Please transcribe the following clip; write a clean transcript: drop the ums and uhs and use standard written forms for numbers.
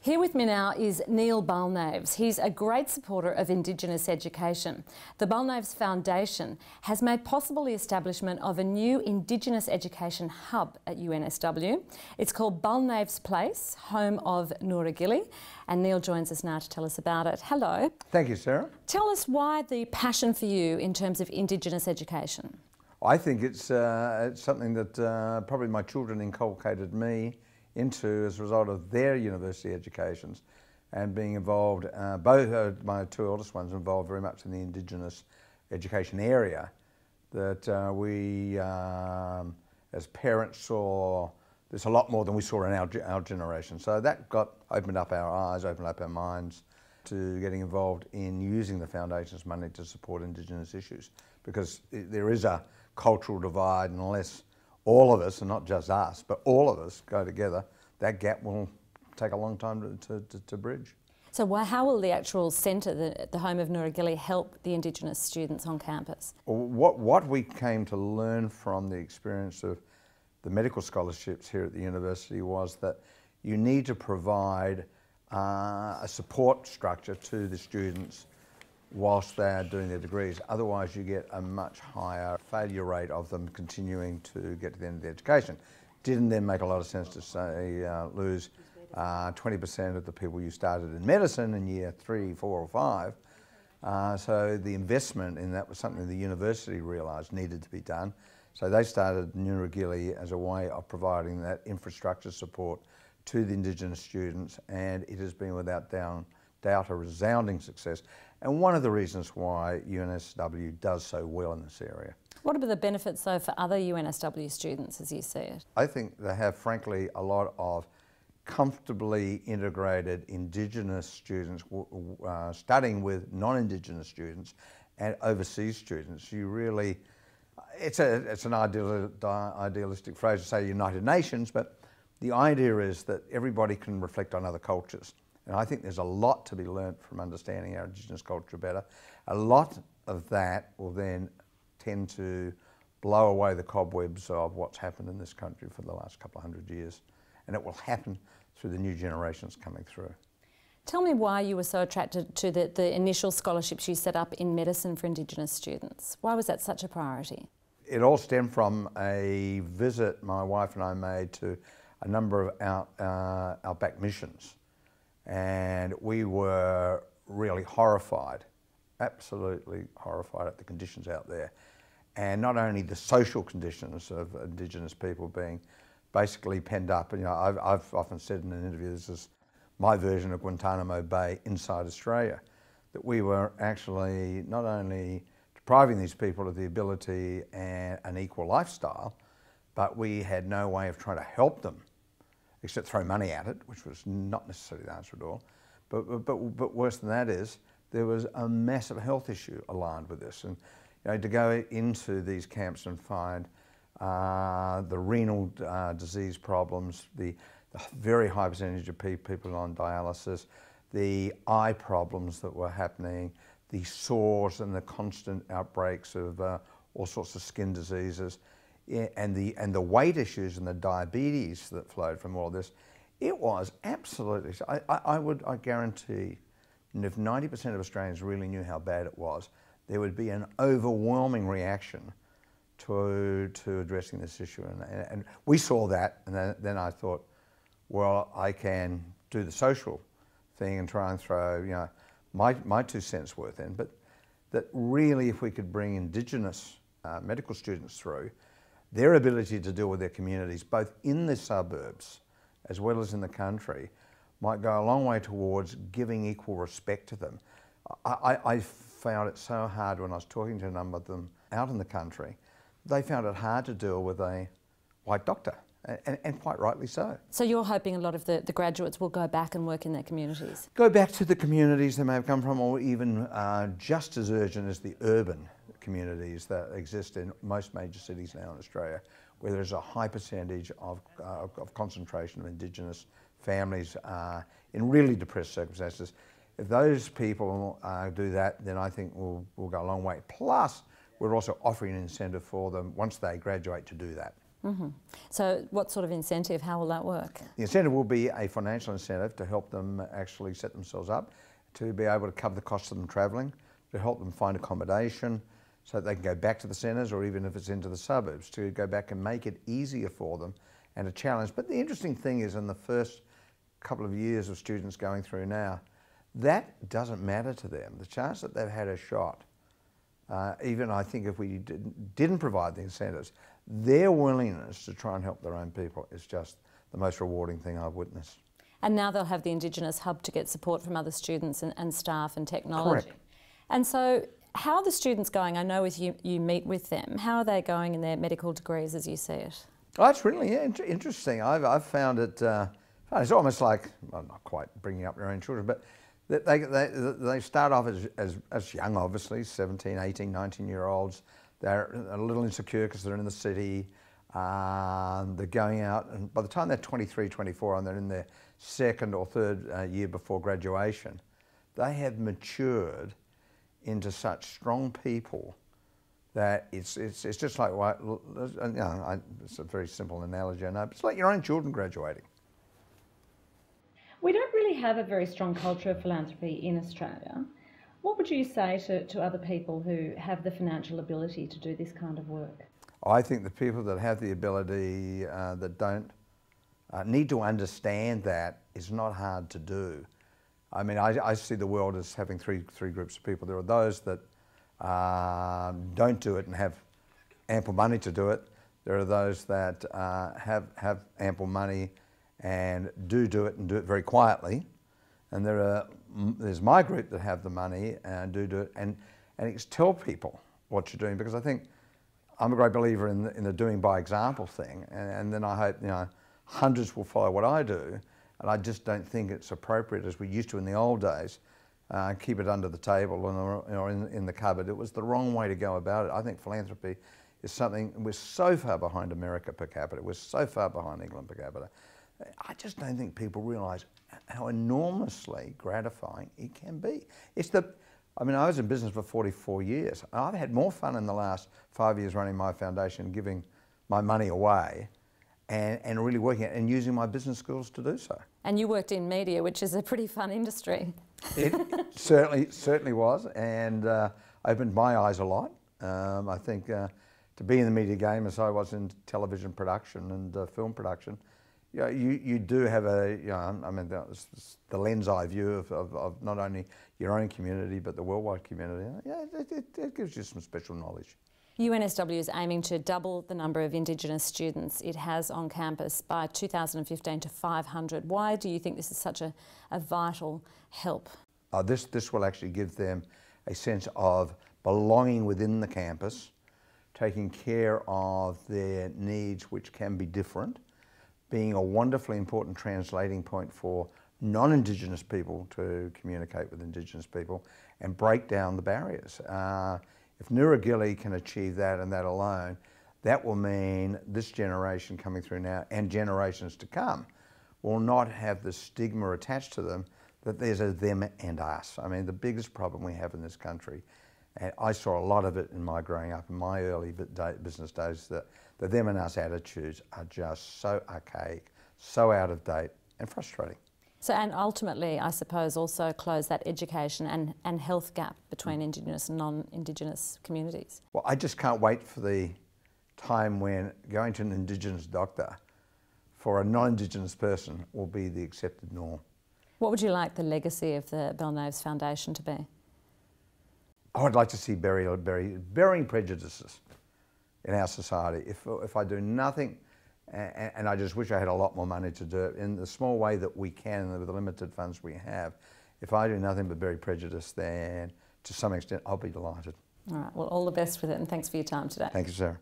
Here with me now is Neil Balnaves. He's a great supporter of Indigenous education. The Balnaves Foundation has made possible the establishment of a new Indigenous education hub at UNSW. It's called Balnaves Place, home of Neuro Gilly, and Neil joins us now to tell us about it. Hello. Thank you, Sarah. Tell us why the passion for you in terms of Indigenous education. I think it's something that probably my children inculcated me into as a result of their university educations and being involved, both my two eldest ones involved very much in the Indigenous education area, that we as parents saw there's a lot more than we saw in our generation. So that opened up our eyes, opened up our minds to getting involved in using the Foundation's money to support Indigenous issues, because there is a cultural divide, and unless all of us, and not just us, but all of us go together, that gap will take a long time to bridge. So how will the actual centre, the home of Neuro Gilly, help the Indigenous students on campus? What we came to learn from the experience of the medical scholarships here at the university was that you need to provide a support structure to the students whilst they are doing their degrees. Otherwise you get a much higher failure rate of them continuing to get to the end of the education. Didn't then make a lot of sense to say lose 20% of the people you started in medicine in year 3, 4 or 5. So the investment in that was something the university realised needed to be done. So they started Neuro Gilly as a way of providing that infrastructure support to the Indigenous students, and it has been without doubt a resounding success, and one of the reasons why UNSW does so well in this area. What are the benefits, though, for other UNSW students as you see it? I think they have, frankly, a lot of comfortably integrated Indigenous students studying with non-Indigenous students and overseas students. You really, it's an idealistic phrase to say United Nations, but the idea is that everybody can reflect on other cultures. And I think there's a lot to be learnt from understanding our Indigenous culture better. A lot of that will then tend to blow away the cobwebs of what's happened in this country for the last couple of 100 years. And it will happen through the new generations coming through. Tell me why you were so attracted to the initial scholarships you set up in medicine for Indigenous students. Why was that such a priority? It all stemmed from a visit my wife and I made to a number of outback missions. And we were really horrified, absolutely horrified at the conditions out there. And not only the social conditions of Indigenous people being basically penned up. You know, I've often said in an interview, this is my version of Guantanamo Bay inside Australia, that we were actually not only depriving these people of the ability and an equal lifestyle, but we had no way of trying to help them except throw money at it, which was not necessarily the answer at all. But worse than that is, there was a massive health issue aligned with this. And you know, to go into these camps and find the renal disease problems, the very high percentage of people on dialysis, the eye problems that were happening, the sores and the constant outbreaks of all sorts of skin diseases, and the weight issues and the diabetes that flowed from all this, it was absolutely, I guarantee, and if 90% of Australians really knew how bad it was, there would be an overwhelming reaction to addressing this issue. And we saw that, and then I thought, well, I can do the social thing and try and throw, you know, my 2 cents worth in, but that really if we could bring Indigenous medical students through, their ability to deal with their communities, both in the suburbs as well as in the country, might go a long way towards giving equal respect to them. I found it so hard when I was talking to a number of them out in the country. They found it hard to deal with a white doctor, and quite rightly so. So you're hoping a lot of the graduates will go back and work in their communities? Go back to the communities they may have come from, or even just as urgent as the urban communities that exist in most major cities now in Australia, where there's a high percentage of concentration of Indigenous families in really depressed circumstances. If those people do that, then I think we'll go a long way. Plus, we're also offering an incentive for them once they graduate to do that. So what sort of incentive, how will that work? The incentive will be a financial incentive to help them actually set themselves up, to be able to cover the cost of them travelling, to help them find accommodation so that they can go back to the centres, or even if it's into the suburbs, to go back and make it easier for them and a challenge. But the interesting thing is, in the first couple of years of students going through now, that doesn't matter to them. The chance that they've had a shot, even I think if we didn't provide the incentives, their willingness to try and help their own people is just the most rewarding thing I've witnessed. And now they'll have the Indigenous Hub to get support from other students and staff and technology. Correct. And so how are the students going? I know with you meet with them. How are they going in their medical degrees as you see it? Oh, it's really interesting. I've found it, it's almost like, well, not quite bringing up their own children, but they start off as young, obviously, 17, 18, 19-year-olds. They're a little insecure because they're in the city. They're going out, and by the time they're 23, 24, and they're in their second or third year before graduation, they have matured into such strong people that it's just like, you know, it's a very simple analogy, I know, but it's like your own children graduating. We don't really have a very strong culture of philanthropy in Australia. What would you say to other people who have the financial ability to do this kind of work? I think the people that have the ability, that don't need to understand that, is not hard to do. I mean, I see the world as having three groups of people. There are those that don't do it and have ample money to do it. There are those that have ample money and do it and do it very quietly. And there's my group that have the money and do it and tell people what you're doing, because I think I'm a great believer in the doing by example thing, and then I hope, you know, hundreds will follow what I do. And I just don't think it's appropriate, as we used to in the old days, keep it under the table or in the cupboard. It was the wrong way to go about it. I think philanthropy is something, we're so far behind America per capita, we're so far behind England per capita. I just don't think people realise how enormously gratifying it can be. I mean, I was in business for 44 years. I've had more fun in the last 5 years running my foundation, giving my money away, and really working it and using my business skills to do so. And you worked in media, which is a pretty fun industry. It certainly was, and opened my eyes a lot. I think to be in the media game, as I was in television production and film production, you know, you do have I mean, the lens eye view of not only your own community but the worldwide community. Yeah, it gives you some special knowledge. UNSW is aiming to double the number of Indigenous students it has on campus by 2015 to 500. Why do you think this is such a vital help? This will actually give them a sense of belonging within the campus, taking care of their needs, which can be different, being a wonderfully important translating point for non-Indigenous people to communicate with Indigenous people and break down the barriers. If Neuro Gilly can achieve that and that alone, that will mean this generation coming through now and generations to come will not have the stigma attached to them that there's a them and us. I mean, the biggest problem we have in this country, and I saw a lot of it in my growing up, in my early business days, that the them and us attitudes are just so archaic, so out of date and frustrating. So, and ultimately, I suppose, also close that education and health gap between Indigenous and non-Indigenous communities. Well, I just can't wait for the time when going to an Indigenous doctor for a non-Indigenous person will be the accepted norm. What would you like the legacy of the Balnaves Foundation to be? I would like to see burying prejudices in our society. If I do nothing, and I just wish I had a lot more money to do it in the small way that we can with the limited funds we have. If I do nothing but bury prejudice, then to some extent I'll be delighted. All right, well, all the best with it, and thanks for your time today. Thank you, Sarah.